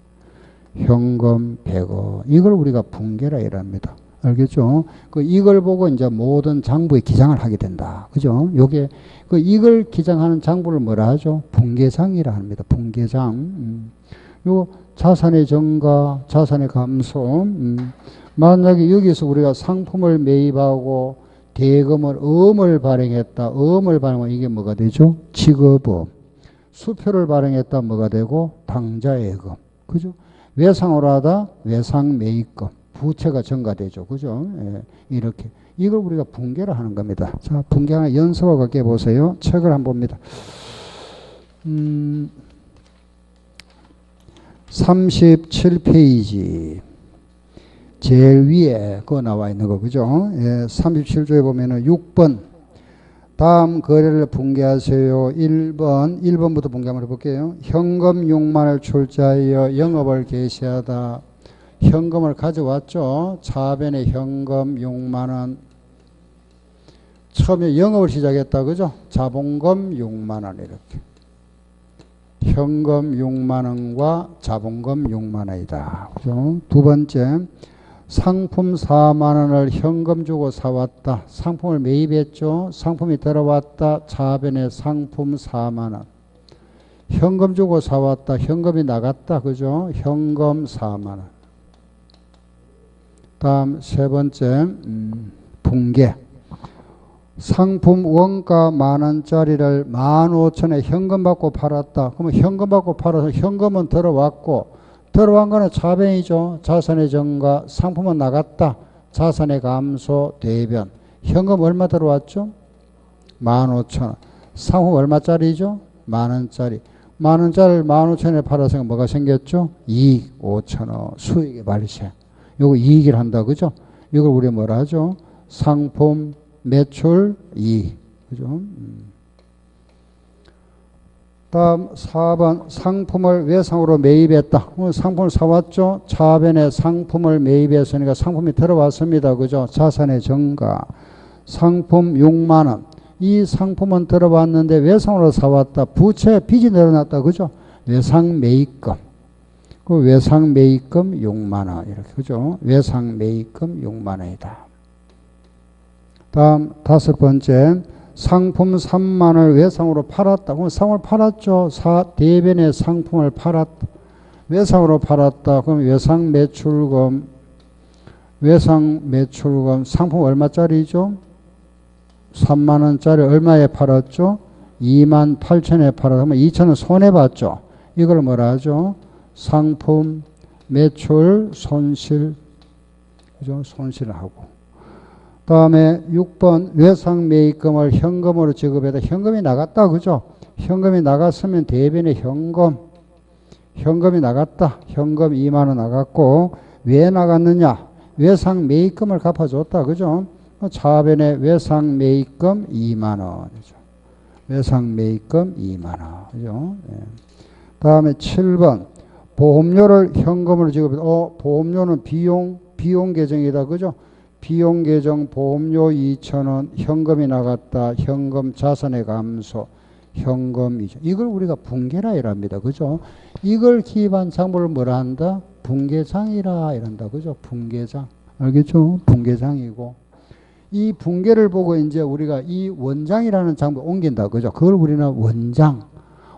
[SPEAKER 1] 현금 100원. 이걸 우리가 붕괴라 이랍니다. 알겠죠? 이걸 보고 이제 모든 장부에 기장을 하게 된다. 그죠? 요게, 이걸 기장하는 장부를 뭐라 하죠? 붕괴장이라 합니다. 붕괴장. 요 자산의 증가, 자산의 감소. 만약에 여기서 우리가 상품을 매입하고 대금을 엄을 발행했다. 엄을 발행하면 이게 뭐가 되죠? 지급업. 수표를 발행했다. 뭐가 되고? 당자예금. 그죠? 외상으로 하다. 외상매입금. 부채가 증가되죠. 그죠? 예, 이렇게. 이걸 우리가 붕괴를 하는 겁니다. 자, 붕괴하는 연습과 같게 보세요. 책을 한번 봅니다. 37페이지. 제일 위에 그거 나와 있는 거, 그죠? 예, 37조에 보면은 6번. 다음 거래를 붕괴하세요. 1번부터 붕괴 한번 해볼게요. 현금 6만을 출자하여 영업을 개시하다. 현금을 가져왔죠. 차변에 현금 6만원. 처음에 영업을 시작했다. 그죠? 자본금 6만원 이렇게. 현금 6만원과 자본금 6만원이다. 그죠? 두 번째. 상품 4만원을 현금 주고 사왔다. 상품을 매입했죠. 상품이 들어왔다. 차변에 상품 4만원. 현금 주고 사왔다. 현금이 나갔다. 그죠? 현금 4만원. 다음 세 번째, 붕괴. 상품 원가 10,000원짜리를 15,000원에 현금 받고 팔았다. 그러면 현금 받고 팔아서 현금은 들어왔고, 들어간 거는 차변이죠. 자산의 증가, 상품은 나갔다. 자산의 감소, 대변. 현금 얼마 들어왔죠? 15,000원. 상품 얼마짜리죠? 10,000원짜리. 10,000원짜리를 15,000원에 팔아서 뭐가 생겼죠? 이익 5,000원. 수익의 발생. 요거 이익을 한다. 그죠? 이걸 우리 뭐라 하죠? 상품, 매출, 이익. 그죠? 다음 4번. 상품을 외상으로 매입했다. 상품을 사왔죠? 차변에 상품을 매입했으니까 상품이 들어왔습니다. 그죠? 자산의 증가. 상품 6만원. 이 상품은 들어왔는데 외상으로 사왔다. 부채 빚이 늘어났다. 그죠? 외상 매입금. 그 외상 매입금 6만원. 이렇게. 그죠? 외상 매입금 6만원이다. 다음 다섯 번째. 상품 3만원을 외상으로 팔았다. 그럼 상품을 팔았죠. 대변의 상품을 팔았다. 외상으로 팔았다. 그럼 외상 매출금. 외상 매출금. 상품 얼마짜리죠? 3만원짜리 얼마에 팔았죠? 28,000원에 팔았다. 그러면 2,000원 손해봤죠. 이걸 뭐라 하죠? 상품, 매출, 손실, 그죠? 손실을 하고. 다음에 6번 외상 매입금을 현금으로 지급해다. 현금이 나갔다. 그죠? 현금이 나갔으면 대변의 현금이 나갔다. 현금 2만원 나갔고 왜 나갔느냐? 외상 매입금을 갚아줬다. 그죠? 차변의 외상 매입금 2만원이죠. 외상 매입금 2만원. 그죠? 예. 다음에 7번 보험료를 현금으로 지급해. 보험료는 비용 계정이다. 그죠? 비용 계정 보험료 2,000원, 현금이 나갔다. 현금 자산의 감소, 현금이죠. 이걸 우리가 붕괴라 이랍니다. 그죠? 이걸 기입한 장부를 뭐라 한다? 붕괴장이라 이란다. 그죠? 붕괴장. 알겠죠? 붕괴장이고. 이 붕괴를 보고 이제 우리가 이 원장이라는 장부에 옮긴다. 그죠? 그걸 우리는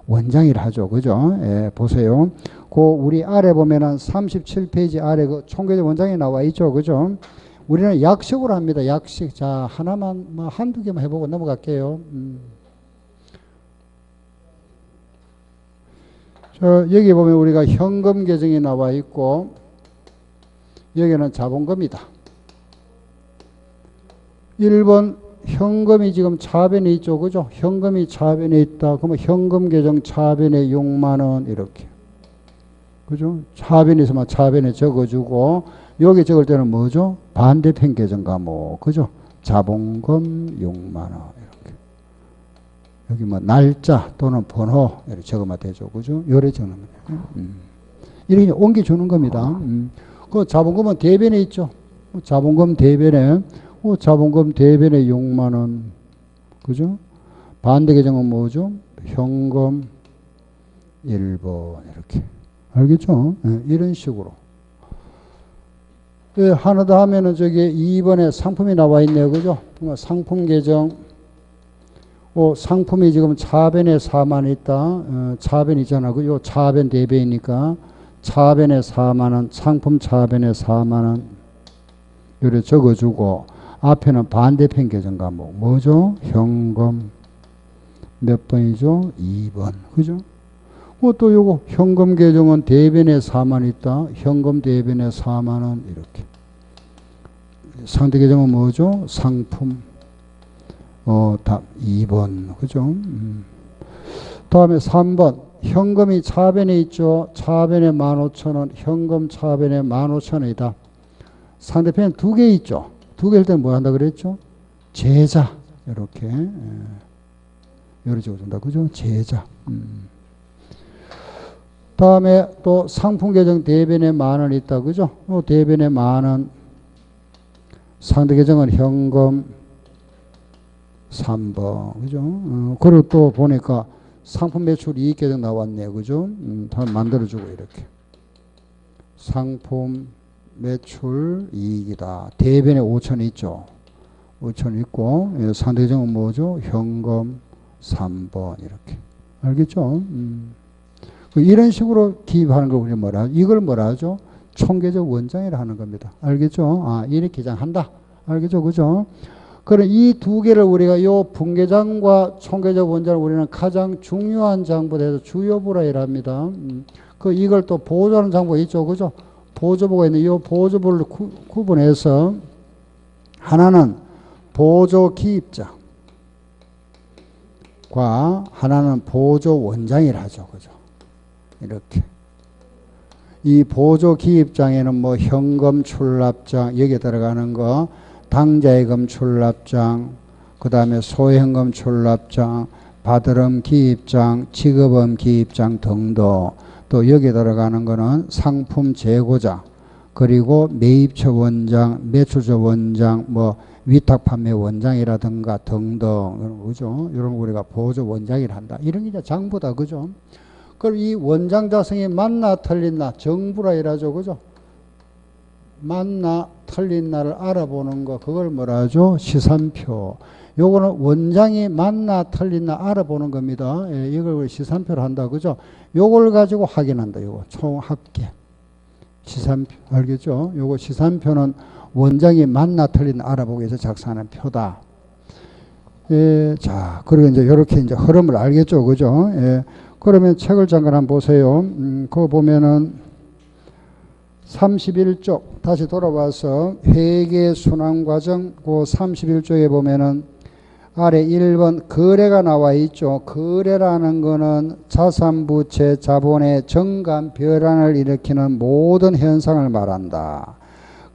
[SPEAKER 1] 원장이라 하죠. 그죠? 예, 보세요. 우리 아래 보면은 37페이지 아래 그 총계적 원장이 나와 있죠. 그죠? 우리는 약식으로 합니다. 약식. 자, 하나만, 한두 개만 해보고 넘어갈게요. 여기 보면 우리가 현금 계정이 나와 있고, 여기는 자본금이다. 1번 현금이 지금 차변에 있죠. 그죠? 현금이 차변에 있다. 그러면 현금 계정 차변에 6만 원 이렇게. 그죠? 차변에 있으면 차변에 적어주고 여기 적을 때는 뭐죠? 반대편 계정 과목. 그죠? 자본금 6만 원 이렇게. 여기 뭐 날짜 또는 번호 이렇게 적으면 되죠. 그죠? 요래 적으면 돼요. 이렇게 옮겨주는 겁니다. 그 자본금은 대변에 있죠. 자본금 대변에 자본금 대변에 6만 원. 그죠? 반대 계정은 뭐죠? 현금 1번 이렇게. 알겠죠? 네, 이런 식으로. 네, 하나 더 하면은 저기 2번에 상품이 나와 있네요. 그죠? 상품 계정. 상품이 지금 차변에 4만 있다. 차변 있잖아. 그죠? 차변 대변이니까 차변에 4만 원, 상품 차변에 4만 원. 요래 적어주고 앞에는 반대편 계정 과목. 뭐죠? 현금 몇 번이죠? 2번. 그죠? 또 요거 현금 계정은 대변에 4만 있다. 현금 대변에 4만 원 이렇게. 상대 계정은 뭐죠? 상품. 답 2번. 그죠? 다음에 3번. 현금이 차변에 있죠. 차변에 15,000원. 현금 차변에 15,000원이다. 상대편 두 개 있죠. 두 개일 때는 뭐 한다 그랬죠? 제자. 이렇게. 이렇게 적어준다. 그죠? 제자. 다음에 또 상품 계정 대변에 10,000원 있다. 그죠? 대변에 10,000원. 상대 계정은 현금 3번. 그죠? 그리고 또 보니까 상품 매출 이익 계정 나왔네요. 그죠? 다 만들어주고 이렇게. 상품 매출 이익이다. 대변에 5,000 있죠. 5,000 있고 상대 계정은 뭐죠? 현금 3번 이렇게. 알겠죠? 이런 식으로 기입하는 걸 우리 뭐라 하죠? 이걸 뭐라 하죠? 총계적 원장이라 하는 겁니다. 알겠죠? 이렇게 기장한다. 알겠죠? 그죠? 그럼 이 두 개를 우리가 요 분계장과 총계적 원장을 우리는 가장 중요한 장부에 대해서 주요부라 이랍니다. 이걸 또 보조하는 장부가 있죠. 그죠? 보조부가 있는데 이 보조부를 구분해서 하나는 보조 기입자과 하나는 보조 원장이라 하죠. 그죠? 이렇게. 이 보조 기입장에는 뭐 현금 출납장, 여기에 들어가는 거, 당자예금 출납장, 그 다음에 소현금 출납장, 받으름 기입장, 지급음 기입장 등등, 또 여기에 들어가는 거는 상품 재고자, 그리고 매입처 원장, 매출처 원장, 뭐 위탁 판매 원장이라든가 등등, 그죠? 이런 거 우리가 보조 원장이라 한다. 이런 게 이제 장부다. 그죠? 그럼 이 원장 자성이 맞나 틀린나 정부라 이라죠. 그죠? 맞나 틀린나를 알아보는 거 그걸 뭐라 하죠? 시산표. 요거는 원장이 맞나 틀린나 알아보는 겁니다. 예, 이걸 시산표로 한다. 그죠? 요걸 가지고 확인한다. 요거 총합계. 시산표. 알겠죠? 요거 시산표는 원장이 맞나 틀린나 알아보기 위해서 작성하는 표다. 예, 자, 그리고 이제 이렇게 이제 흐름을 알겠죠? 그죠? 예. 그러면 책을 잠깐 한번 보세요. 그거 보면은 31쪽 다시 돌아와서 회계 순환 과정 그 31쪽에 보면은 아래 1번 거래가 나와 있죠. 거래라는 거는 자산부채 자본의 정감 변환을 일으키는 모든 현상을 말한다.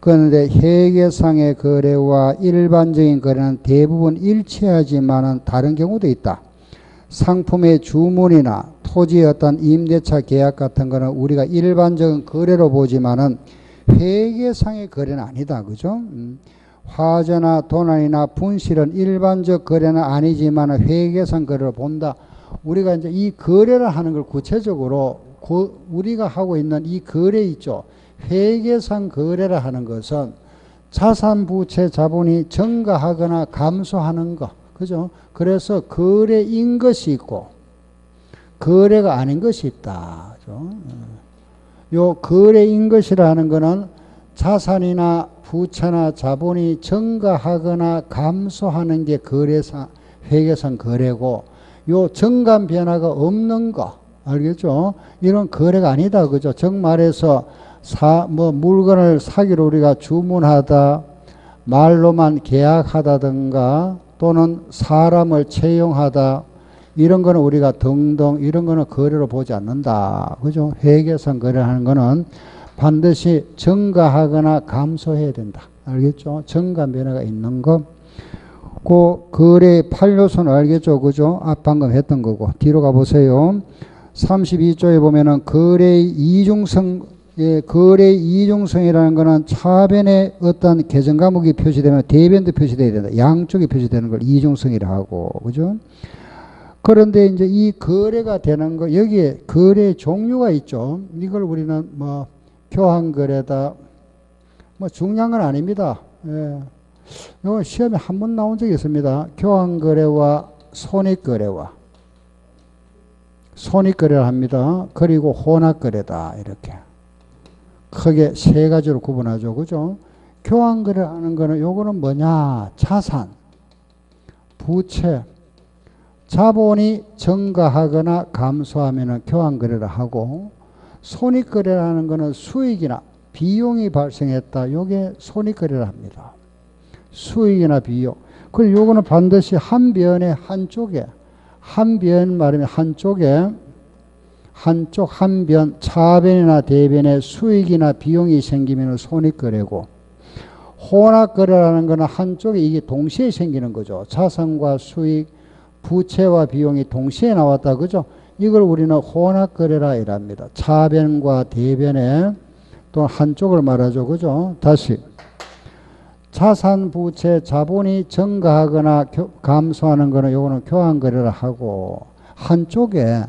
[SPEAKER 1] 그런데 회계상의 거래와 일반적인 거래는 대부분 일치하지만은 다른 경우도 있다. 상품의 주문이나 토지의 어떤 임대차 계약 같은 거는 우리가 일반적인 거래로 보지만은 회계상의 거래는 아니다. 그죠? 화재나 도난이나 분실은 일반적 거래는 아니지만 회계상 거래로 본다. 우리가 이제 이 거래를 하는 걸 구체적으로 우리가 하고 있는 이 거래 있죠. 회계상 거래를 하는 것은 자산부채 자본이 증가하거나 감소하는 것. 그죠? 그래서 거래인 것이 있고 거래가 아닌 것이 있다. 그죠? 요 거래인 것이라는 것은 자산이나 부채나 자본이 증가하거나 감소하는 게 거래상, 회계상 거래고 요 정감 변화가 없는 거. 알겠죠? 이런 거래가 아니다. 그죠? 정말해서 물건을 사기로 우리가 주문하다, 말로만 계약하다든가, 또는 사람을 채용하다, 이런 거는 우리가 등등, 이런 거는 거래로 보지 않는다. 그죠? 회계상 거래하는 거는 반드시 증가하거나 감소해야 된다. 알겠죠? 증가 변화가 있는 거. 그 거래의 8요소는 알겠죠? 그죠? 방금 했던 거고. 뒤로 가보세요. 32조에 보면은 거래의 이중성, 거래의 이중성이라는 거는 차변에 어떤 계정 과목이 표시되면 대변도 표시되어야 된다. 양쪽이 표시되는 걸 이중성이라 하고. 그죠? 그런데 이제 이 거래가 되는 거, 여기에 거래의 종류가 있죠. 이걸 우리는 교환거래다. 중요한 건 아닙니다. 예. 이건 시험에 한 번 나온 적이 있습니다. 교환거래와 손익거래를 합니다. 그리고 혼합거래다. 이렇게. 크게 세 가지로 구분하죠. 그죠? 교환거래를 하는 거는 요거는 뭐냐? 자산, 부채, 자본이 증가하거나 감소하면 교환거래를 하고, 손익거래라는 거는 수익이나 비용이 발생했다. 요게 손익거래를 합니다. 수익이나 비용. 그리고 요거는 반드시 한 변에 한쪽에, 한 변 말하면 한쪽에, 한 변, 차변이나 대변에 수익이나 비용이 생기면 손익거래고, 혼합거래라는 거는 한쪽에 이게 동시에 생기는 거죠. 자산과 수익, 부채와 비용이 동시에 나왔다. 그죠? 이걸 우리는 혼합거래라 이랍니다. 차변과 대변에 또 한쪽을 말하죠. 그죠? 다시. 자산, 부채, 자본이 증가하거나 감소하는 거는 요거는 교환거래를 하고, 한쪽에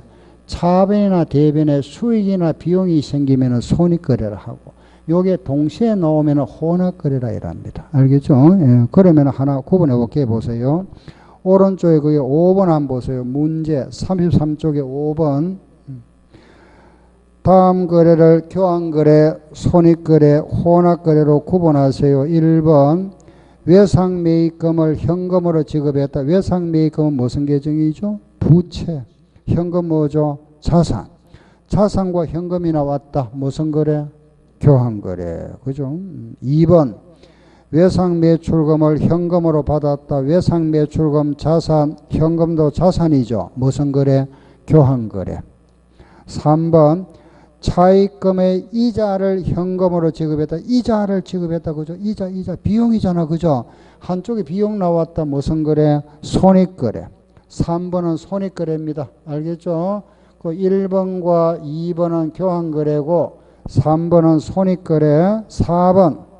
[SPEAKER 1] 차변이나 대변에 수익이나 비용이 생기면 손익거래를 하고, 요게 동시에 나오면 혼합거래라 이랍니다. 알겠죠? 예. 그러면 하나 구분해 볼게요. 보세요. 오른쪽에 그게 5번 한번 보세요. 문제 33쪽에 5번. 다음 거래를 교환거래, 손익거래, 혼합거래로 구분하세요. 1번 외상매입금을 현금으로 지급했다. 외상매입금은 무슨 계정이죠? 부채. 현금 뭐죠? 자산. 자산과 현금이 나왔다. 무슨 거래? 교환거래. 그죠? 2번 외상매출금을 현금으로 받았다. 외상매출금 자산, 현금도 자산이죠. 무슨 거래? 교환거래. 3번 차입금의 이자를 현금으로 지급했다. 이자를 지급했다. 그죠? 이자 비용이잖아. 그죠? 한쪽에 비용 나왔다. 무슨 거래? 손익거래. 3번은 손익거래입니다. 알겠죠? 그 1번과 2번은 교환거래고 3번은 손익거래. 4번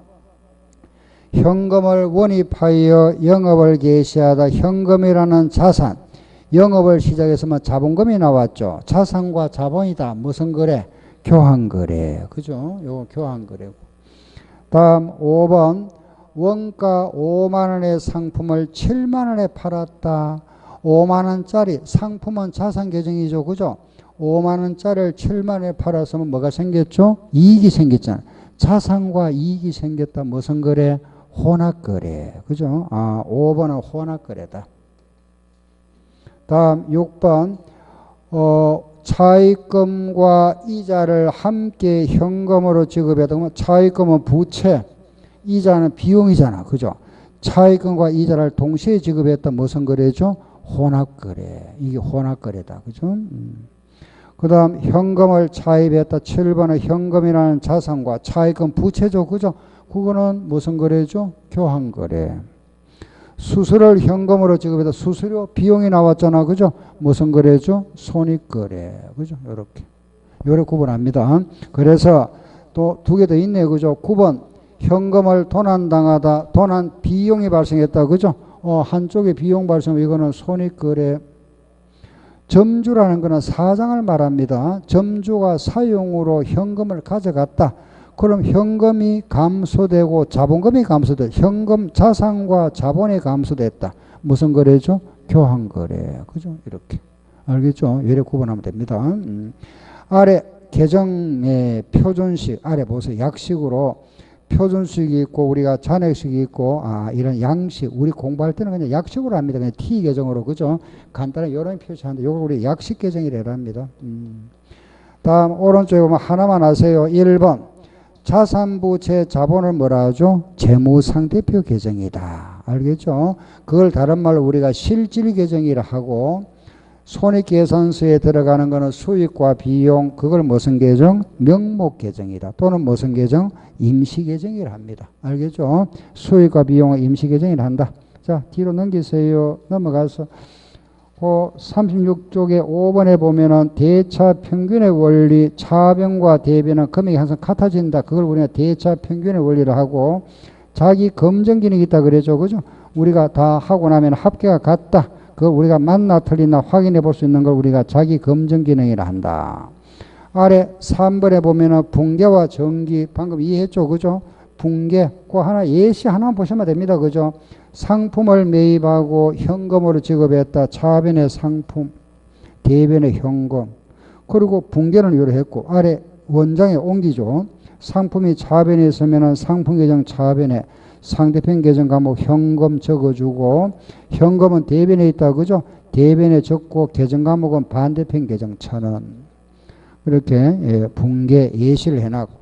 [SPEAKER 1] 현금을 원입하여 영업을 개시하다. 현금이라는 자산. 영업을 시작했으면 자본금이 나왔죠. 자산과 자본이다. 무슨 거래? 교환거래. 그죠? 요거 교환거래고. 다음 5번 원가 5만원의 상품을 7만원에 팔았다. 5만원짜리 상품은 자산 계정이죠. 그죠? 5만원짜리를 7만원에 팔았으면 뭐가 생겼죠? 이익이 생겼잖아. 자산과 이익이 생겼다. 무슨 거래? 혼합거래. 그죠? 5번은 혼합거래다. 다음 6번 차입금과 이자를 함께 현금으로 지급했다. 그러면 차입금은 부채, 이자는 비용이잖아. 그죠? 차입금과 이자를 동시에 지급했다. 무슨 거래죠? 혼합거래. 이게 혼합거래다. 그죠? 그 다음 현금을 차입했다. 7번은 현금이라는 자산과 차입금 부채죠. 그죠? 그거는 무슨 거래죠? 교환거래. 수수료를 현금으로 지급해다. 수수료 비용이 나왔잖아. 그죠? 무슨 거래죠? 손익거래. 그죠? 요렇게 구분합니다. 그래서 또 두 개 더 있네요. 그죠? 9번 현금을 도난당하다. 도난 비용이 발생했다. 그죠? 한쪽에 비용 발생, 이거는 손익거래. 점주라는 거는 사장을 말합니다. 점주가 사용으로 현금을 가져갔다. 그럼 현금이 감소되고 자본금이 감소돼. 현금 자산과 자본이 감소됐다. 무슨 거래죠? 교환거래. 그죠? 이렇게. 알겠죠? 이렇게 구분하면 됩니다. 아래 계정의 표준식, 아래 보세요. 약식으로 표준식이 있고 우리가 잔액식이 있고 이런 양식, 우리 공부할 때는 그냥 약식으로 합니다. 그냥 T 계정으로. 그죠? 간단하게 이런 표시하는데 이걸 우리 약식 계정이라 합니다. 다음 오른쪽에 보면 하나만 하세요. 1번 자산부채 자본을 뭐라 하죠? 재무상대표 계정이다. 알겠죠? 그걸 다른 말로 우리가 실질계정이라 하고, 손익계산서에 들어가는 것은 수익과 비용, 그걸 무슨 계정? 명목계정이다. 또는 무슨 계정? 임시계정이라 합니다. 알겠죠? 수익과 비용은 임시계정이라 한다. 자, 뒤로 넘기세요. 넘어가서 36쪽에 5번에 보면은 대차 평균의 원리, 차변과 대변은 금액이 항상 같아진다. 그걸 우리가 대차 평균의 원리를 하고, 자기 검증 기능이 있다 그랬죠. 그죠? 우리가 다 하고 나면 합계가 같다. 그걸 우리가 맞나 틀리나 확인해 볼 수 있는 걸 우리가 자기 검증 기능이라 한다. 아래 3번에 보면은 붕괴와 정기, 방금 이해했죠. 그죠? 붕괴, 그 하나 예시 하나만 보시면 됩니다. 그죠? 상품을 매입하고 현금으로 지급했다. 차변의 상품, 대변의 현금. 그리고 붕괴는 요래 했고, 아래 원장에 옮기죠. 상품이 차변에 있으면은 상품 계정 차변에, 상대편 계정 과목 현금 적어주고, 현금은 대변에 있다. 그죠? 대변에 적고 계정 과목은 반대편 계정 1,000원. 이렇게 붕괴 예시를 해놨고,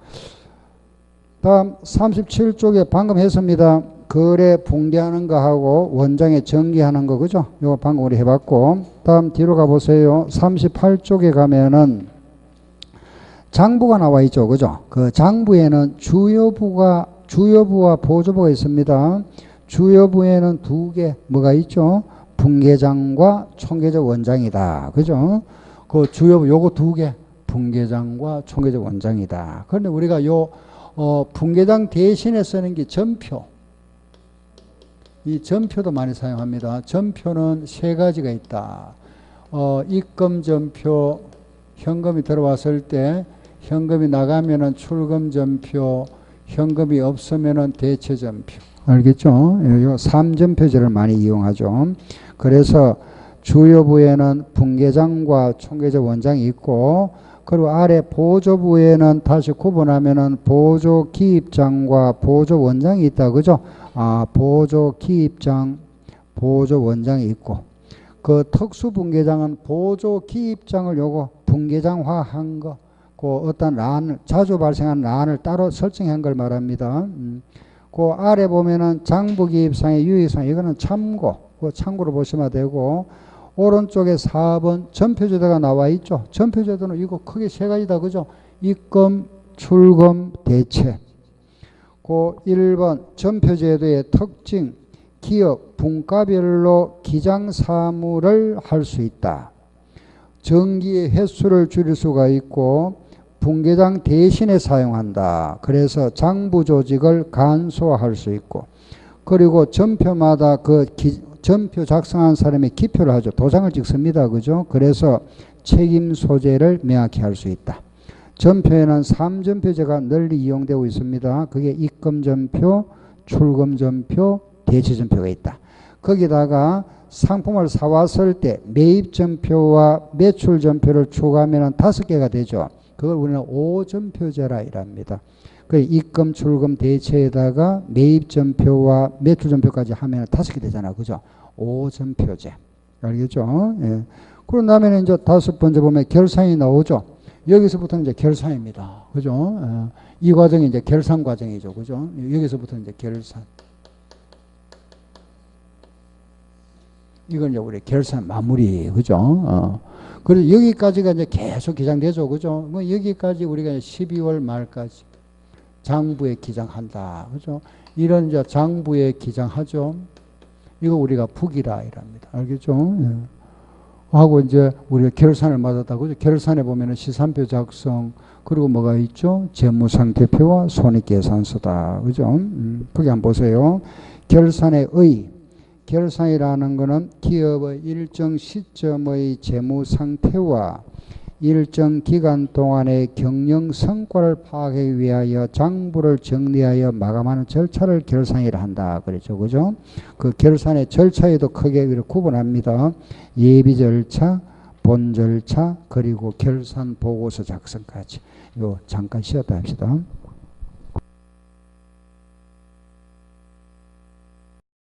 [SPEAKER 1] 다음 37쪽에 방금 했습니다. 거래 붕괴하는 거 하고 원장에 정기하는 거, 그죠? 요거 방금 우리 해봤고, 다음 뒤로 가보세요. 38쪽에 가면은 장부가 나와 있죠. 그죠? 그 장부에는 주여부와 보조부가 있습니다. 주여부에는 두 개 뭐가 있죠? 분계장과 총계적 원장이다. 그죠? 그 주여부 요거 두 개, 분계장과 총계적 원장이다. 그런데 우리가 분계장 대신에 쓰는 게 전표. 이 전표도 많이 사용합니다. 전표는 세 가지가 있다. 입금 전표, 현금이 들어왔을 때, 현금이 나가면은 출금 전표, 현금이 없으면은 대체 전표. 알겠죠? 요 3전표제를 많이 이용하죠. 그래서 주여부에는 분계장과 총계적 원장이 있고, 그리고 아래 보조부에는 다시 구분하면은 보조 기입장과 보조 원장이 있다. 그죠? 보조 기입장, 보조 원장이 있고, 그 특수 분계장은 보조 기입장을 요거 분계장화한 거, 그 어떤 란을, 자주 발생하는 란을 따로 설정한 걸 말합니다. 그 아래 보면은 장부 기입상의 유의사항, 이거는 참고, 그 참고로 보시면 되고, 오른쪽에 4번 전표제도가 나와 있죠. 전표제도는 이거 크게 세 가지다. 그죠? 입금, 출금, 대체. 그 1번 전표제도의 특징, 기업, 분과별로 기장사무를 할 수 있다. 정기의 횟수를 줄일 수가 있고, 분계장 대신에 사용한다. 그래서 장부 조직을 간소화할 수 있고, 그리고 전표마다 전표 작성한 사람이 기표를 하죠. 도장을 찍습니다. 그죠? 그래서 책임 소재를 명확히 할 수 있다. 전표에는 3전표제가 널리 이용되고 있습니다. 그게 입금전표, 출금전표, 대체전표가 있다. 거기다가 상품을 사왔을 때 매입전표와 매출전표를 추가하면 5개가 되죠. 그걸 우리는 5전표제라 이랍니다. 그 입금, 출금, 대체에다가 매입전표와 매출전표까지 하면 5개 되잖아. 그죠? 5전표제. 알겠죠? 예. 그러고 나면 이제 5번째 보면 결산이 나오죠. 여기서부터는 이제 결산입니다. 그죠? 예. 이 과정이 이제 결산 과정이죠. 그죠? 여기서부터 이제 결산. 이건 이제 우리 결산 마무리. 그죠? 그래서 여기까지가 이제 계속 기장되죠. 그죠? 뭐 여기까지 우리가 12월 말까지 장부에 기장한다. 그죠? 이런 이제 장부에 기장하죠. 이거 우리가 북이라 이랍니다. 알겠죠? 예. 하고 이제 우리가 결산을 맞았다. 그죠? 결산에 보면은 시산표 작성, 그리고 뭐가 있죠? 재무상태표와 손익계산서다. 그죠? 거기 한번 보세요. 결산의 의. 결산이라는 것은 기업의 일정 시점의 재무 상태와 일정 기간 동안의 경영 성과를 파악하기 위하여 장부를 정리하여 마감하는 절차를 결산이라 한다. 그렇죠. 그죠? 그 결산의 절차에도 크게 구분합니다. 예비 절차, 본 절차, 그리고 결산 보고서 작성까지. 요 잠깐 쉬었다 합시다.